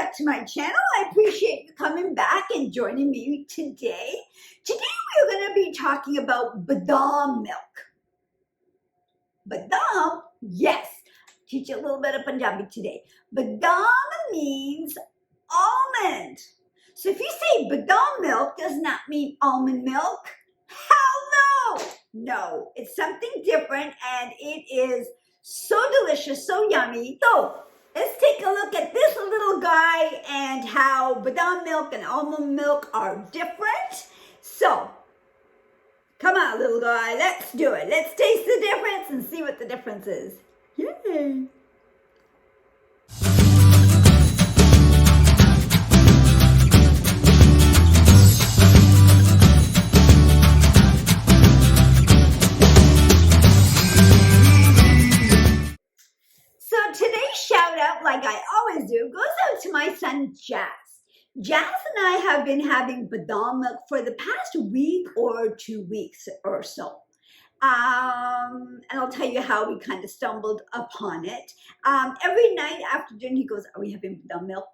back to my channel. I appreciate you coming back and joining me today. Today we're going to be talking about Badam milk. Badam, yes. Teach you a little bit of Punjabi today. Badam means almond. So if you say Badam milk, does not mean almond milk. Hell no! No, it's something different and it is so delicious, so yummy. So let's take a look at this little guy and how Badam milk and almond milk are different. So come on, little guy, let's do it. Let's taste the difference and see what the difference is. Yay! So today's shout out, like I always do, goes out to my son Jazz. Jazz and I have been having Badam milk for the past week or 2 weeks or so. And I'll tell you how we kind of stumbled upon it. Every night after dinner, he goes, "Are we having Badam milk?"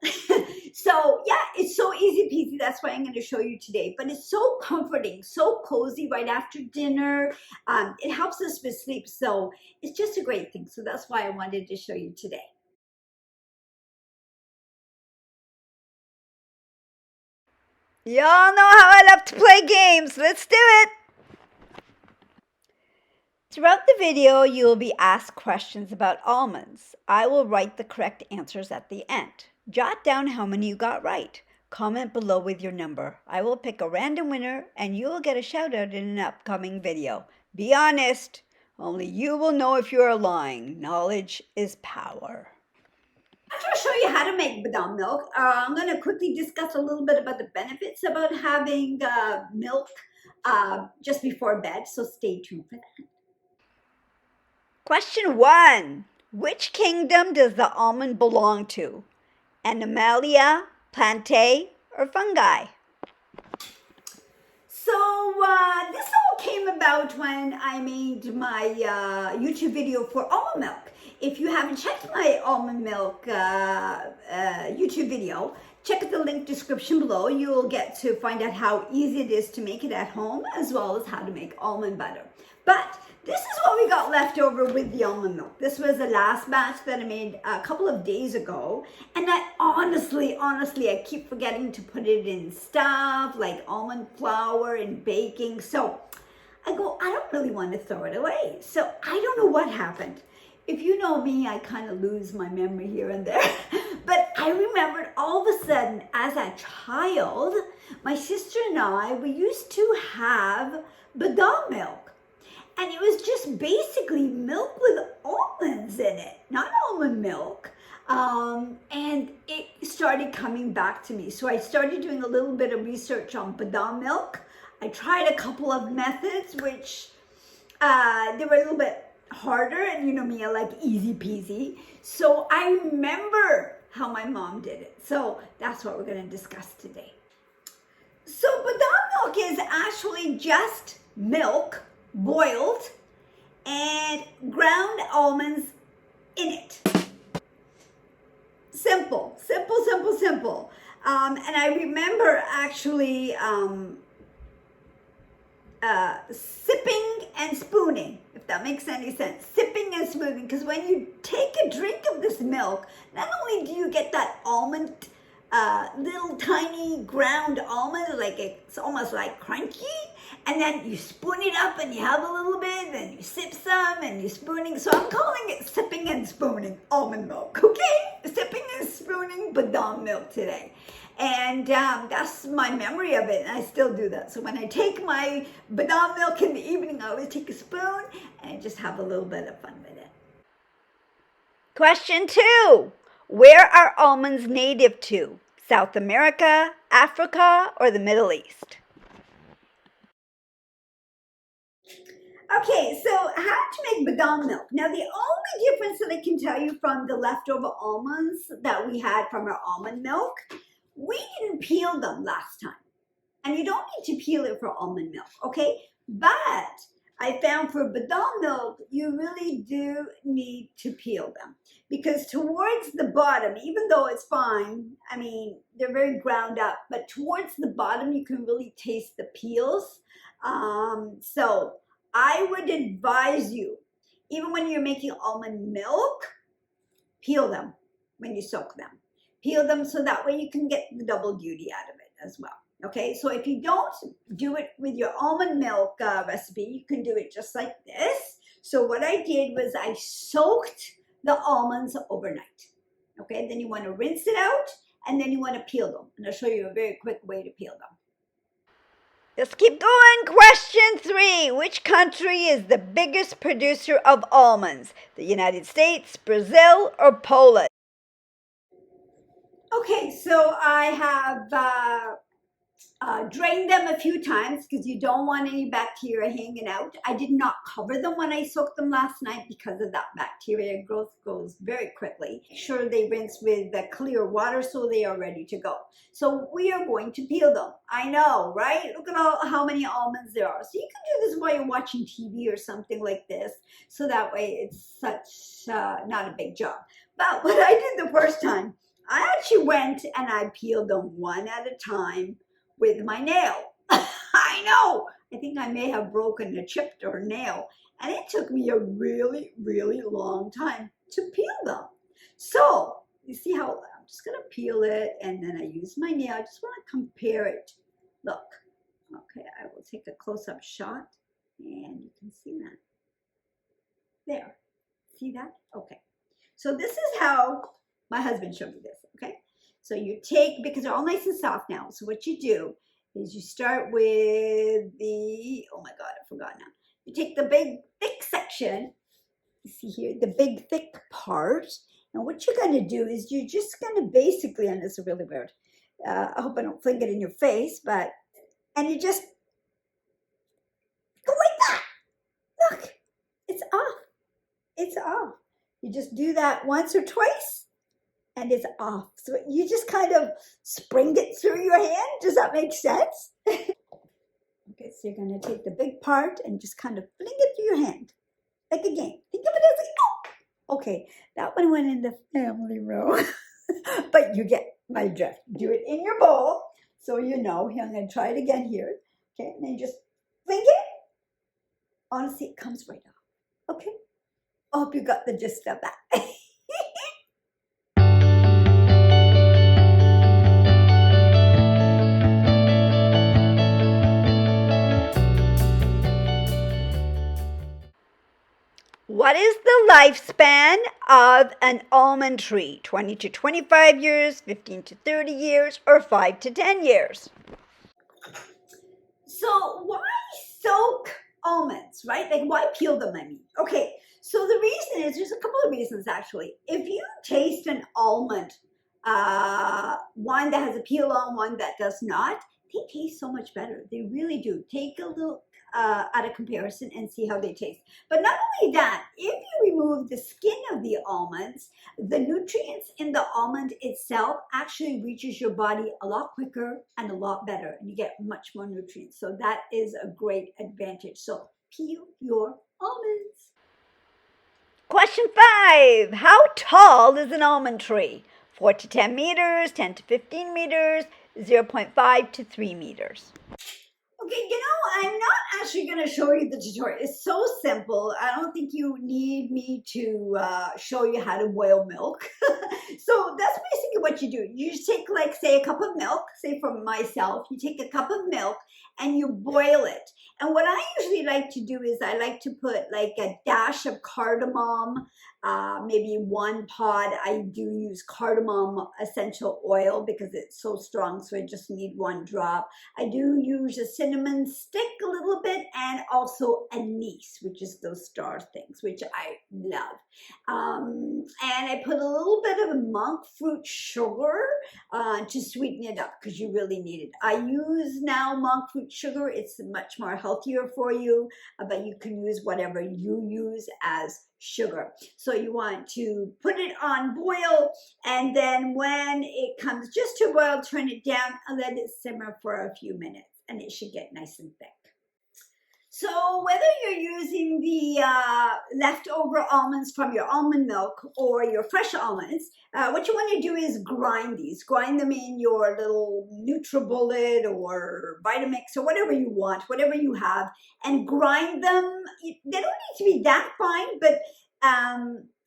So yeah, it's so easy peasy. That's why I'm going to show you today. But it's so comforting, so cozy right after dinner. It helps us with sleep. So it's just a great thing. So that's why I wanted to show you today. Y'all know how I love to play games. Let's do it. Throughout the video, you will be asked questions about almonds. I will write the correct answers at the end. Jot down how many you got right. Comment below with your number. I will pick a random winner and you will get a shout out in an upcoming video. Be honest. Only you will know if you are lying. Knowledge is power. After I show you how to make Badam milk, I'm going to quickly discuss a little bit about the benefits about having milk just before bed. So stay tuned for that. Question 1. Which kingdom does the almond belong to? Animalia, Plantae, or Fungi? So this all came about when I made my YouTube video for almond milk. If you haven't checked my almond milk YouTube video, check the link description below. You'll get to find out how easy it is to make it at home, as well as how to make almond butter. But this is what we got left over with the almond milk. This was the last batch that I made a couple of days ago. And I honestly, I keep forgetting to put it in stuff like almond flour and baking. So I go, I don't really want to throw it away. So I don't know what happened. If you know me, I kind of lose my memory here and there. But I remembered all of a sudden, as a child, my sister and I, we used to have Badam milk. And it was just basically milk with almonds in it, not almond milk. And it started coming back to me. So I started doing a little bit of research on Badam milk. I tried a couple of methods, which they were a little bit harder. And you know me, I like easy peasy. So I remember how my mom did it. So that's what we're going to discuss today. So Badam milk is actually just milk boiled and ground almonds in it. Simple. And I remember actually sipping and spooning, if that makes any sense. Sipping and spooning, because when you take a drink of this milk, not only do you get that almond, little tiny ground almond, like it's almost like crunchy, and then you spoon it up and you have a little bit, then you sip some and you're spooning. So I'm calling it sipping and spooning almond milk, okay? Sipping and spooning Badam milk today. And that's my memory of it, and I still do that. So when I take my Badam milk in the evening, I always take a spoon and just have a little bit of fun with it. Question 2. Where are almonds native to? South America, Africa, or the Middle East? Okay, so how to make Badam milk. Now, the only difference that I can tell you from the leftover almonds that we had from our almond milk, we didn't peel them last time. And you don't need to peel it for almond milk, okay? But I found for Badam milk, you really do need to peel them because towards the bottom, even though it's fine, I mean, they're very ground up, but towards the bottom, you can really taste the peels. So I would advise you, even when you're making almond milk, peel them when you soak them. Peel them so that way you can get the double duty out of it as well. Okay, so if you don't do it with your almond milk recipe, you can do it just like this. So what I did was I soaked the almonds overnight. Okay, then you want to rinse it out and then you want to peel them. And I'll show you a very quick way to peel them. Let's keep going. Question 3. Which country is the biggest producer of almonds? The United States, Brazil, or Poland? Okay, so I have drained them a few times because you don't want any bacteria hanging out. I did not cover them when I soaked them last night because of that bacteria growth goes very quickly. Make sure they rinse with the clear water so they are ready to go. So we are going to peel them. I know, right? Look at how many almonds there are. So you can do this while you're watching TV or something like this. So that way it's such not a big job. But what I did the first time, I actually went and I peeled them one at a time with my nail. I know. I think I may have broken a chipped or nail. And it took me a really, really long time to peel them. So you see how I'm just going to peel it and then I use my nail. I just want to compare it. Look. Okay, I will take a close-up shot and you can see that. There. See that? Okay. So this is how my husband showed me this. Okay. So you take, because they're all nice and soft now. So what you do is you start with the, oh my God, I forgot now. You take the big, thick section, you see here, the big, thick part. And what you're going to do is you're just going to basically, and this is really weird, I hope I don't fling it in your face, but, and you just go like that. Look, it's off. It's off. You just do that once or twice. And it's off. So you just kind of spring it through your hand. Does that make sense? Okay, so you're going to take the big part and just kind of fling it through your hand. Like a game. Think of it as like, oh! Okay, that one went in the family room. But you get my drift. Do it in your bowl. So you know. Here, I'm going to try it again here. Okay, and then you just fling it. Honestly, it comes right off. Okay? I hope you got the gist of that. What is the lifespan of an almond tree? 20 to 25 years, 15 to 30 years, or 5 to 10 years? So why soak almonds, right? Like why peel them, I mean? Okay, so the reason is, there's a couple of reasons actually. If you taste an almond, one that has a peel on, one that does not, they taste so much better. They really do. Take a look at a comparison and see how they taste. But not only that, if you remove the skin of the almonds, the nutrients in the almond itself actually reaches your body a lot quicker and a lot better, and you get much more nutrients. So that is a great advantage. So peel your almonds. Question 5. How tall is an almond tree? 4 to 10 meters, 10 to 15 meters, 0.5 to 3 meters. Okay, you know, I'm not actually going to show you the tutorial. It's so simple. I don't think you need me to show you how to boil milk. So that's basically what you do. You just take, like, say, a cup of milk. Say for myself, you take a cup of milk and you boil it. And what I usually like to do is I like to put like a dash of cardamom, maybe 1 pod. I do use cardamom essential oil because it's so strong, so I just need 1 drop. I do use a cinnamon stick a little bit, and also anise, which is those star things, which I love. And I put a little bit of monk fruit sugar to sweeten it up because you really need it. I use now monk fruit sugar. It's much more healthier for you, but you can use whatever you use as sugar. So you want to put it on boil, and then when it comes just to boil, turn it down and let it simmer for a few minutes, and it should get nice and thick. So whether you're using the leftover almonds from your almond milk or your fresh almonds, what you want to do is grind these. Grind them in your little NutriBullet or Vitamix or whatever you want, whatever you have, and grind them. They don't need to be that fine, but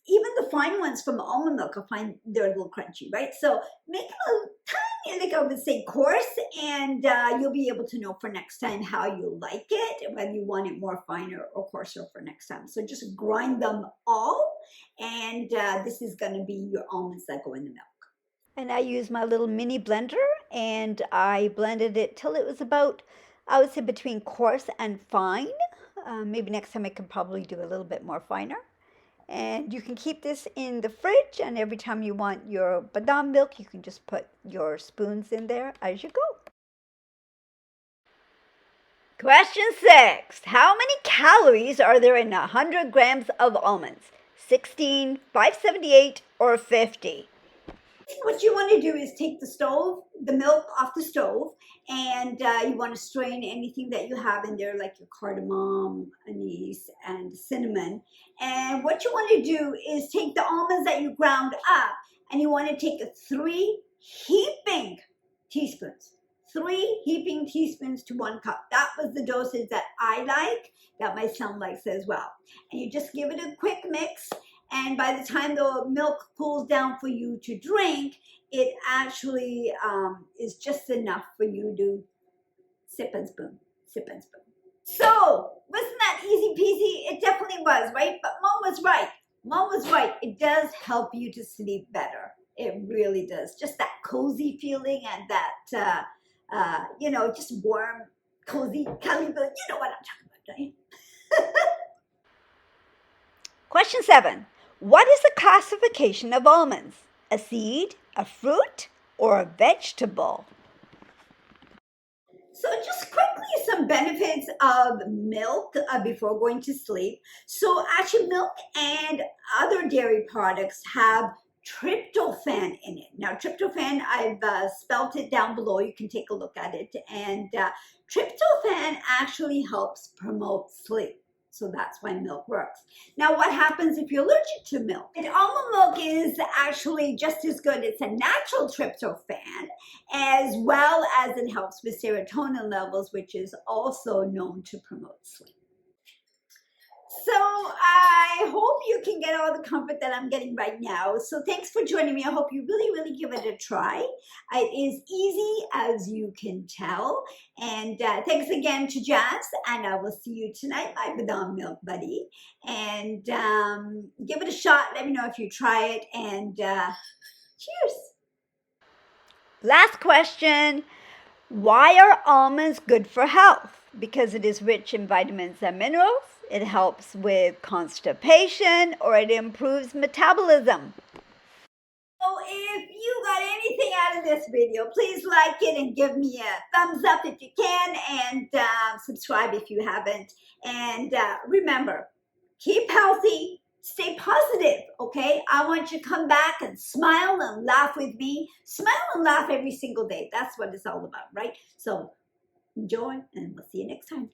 even the fine ones from almond milk, I find they're a little crunchy, right? So make it a little tiny, like I would say, coarse, and you'll be able to know for next time how you like it, whether you want it more finer or coarser for next time. So just grind them all, and this is going to be your almonds that go in the milk. And I use my little mini blender, and I blended it till it was about, I would say, between coarse and fine. Maybe next time I can probably do a little bit more finer. And you can keep this in the fridge, and every time you want your Badam milk, you can just put your spoons in there as you go. Question 6. How many calories are there in 100 grams of almonds? 16, 578, or 50? What you want to do is take the milk off the stove, and you want to strain anything that you have in there, like your cardamom, anise, and cinnamon. And what you want to do is take the almonds that you ground up, and you want to take 3 heaping teaspoons. 3 heaping teaspoons to 1 cup. That was the dosage that I like, that my son likes as well. And you just give it a quick mix. And by the time the milk cools down for you to drink, it actually is just enough for you to sip and spoon, sip and spoon. So, wasn't that easy peasy? It definitely was, right? But Mom was right. Mom was right. It does help you to sleep better. It really does. Just that cozy feeling and that, just warm, cozy, cuddly feeling. You know what I'm talking about, don't you? Question 7. What is the classification of almonds? A seed, a fruit, or a vegetable? So just quickly, some benefits of milk before going to sleep. So actually, milk and other dairy products have tryptophan in it. Now, tryptophan, I've spelt it down below. You can take a look at it. And tryptophan actually helps promote sleep. So that's why milk works. Now, what happens if you're allergic to milk? And almond milk is actually just as good. It's a natural tryptophan, as well as it helps with serotonin levels, which is also known to promote sleep. So I hope you can get all the comfort that I'm getting right now. So thanks for joining me. I hope you really give it a try. It is easy, as you can tell. And thanks again to Jazz. And I will see you tonight, my Badam Milk buddy. And give it a shot. Let me know if you try it. And cheers. Last question. Why are almonds good for health? Because it is rich in vitamins and minerals. It helps with constipation, or it improves metabolism. So if you got anything out of this video, please like it and give me a thumbs up if you can, and subscribe if you haven't. And remember, keep healthy, stay positive, okay? I want you to come back and smile and laugh with me. Smile and laugh every single day. That's what it's all about, right? So enjoy, and we'll see you next time.